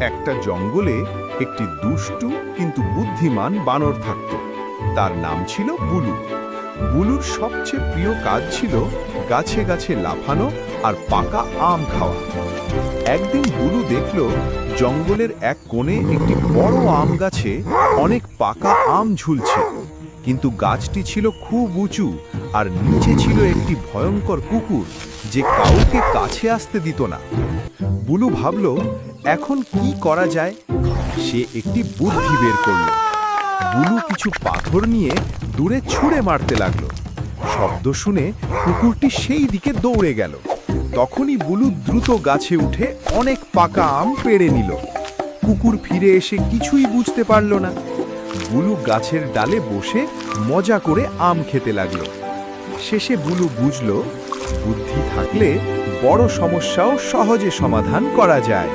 একটা জঙ্গলে একটি দুষ্টু কিন্তু বুদ্ধিমান বানর থাকত। তার নাম ছিল বুলু। বুলুর সবচেয়ে প্রিয় কাজ ছিল গাছে গাছে লাফানো আর পাকা আম খাওয়া। একদিন বুলু দেখল জঙ্গলের এক কোণে একটি বড় আম গাছে অনেক পাকা আম ঝুলছে, কিন্তু গাছটি ছিল খুব উঁচু আর নিচে ছিল একটি ভয়ঙ্কর কুকুর যে কাউকে কাছে আসতে দিত না। বুলু ভাবল, এখন কি করা যায়? সে একটি বুদ্ধি বের করল। বুলু কিছু পাথর নিয়ে দূরে ছুঁড়ে মারতে লাগলো। শব্দ শুনে কুকুরটি সেই দিকে দৌড়ে গেল। তখনই বুলু দ্রুত গাছে উঠে অনেক পাকা আম পেড়ে নিল। কুকুর ফিরে এসে কিছুই বুঝতে পারল না। বুলু গাছের ডালে বসে মজা করে আম খেতে লাগলো। শেষে বুলু বুঝল, বুদ্ধি থাকলে বড় সমস্যাও সহজে সমাধান করা যায়।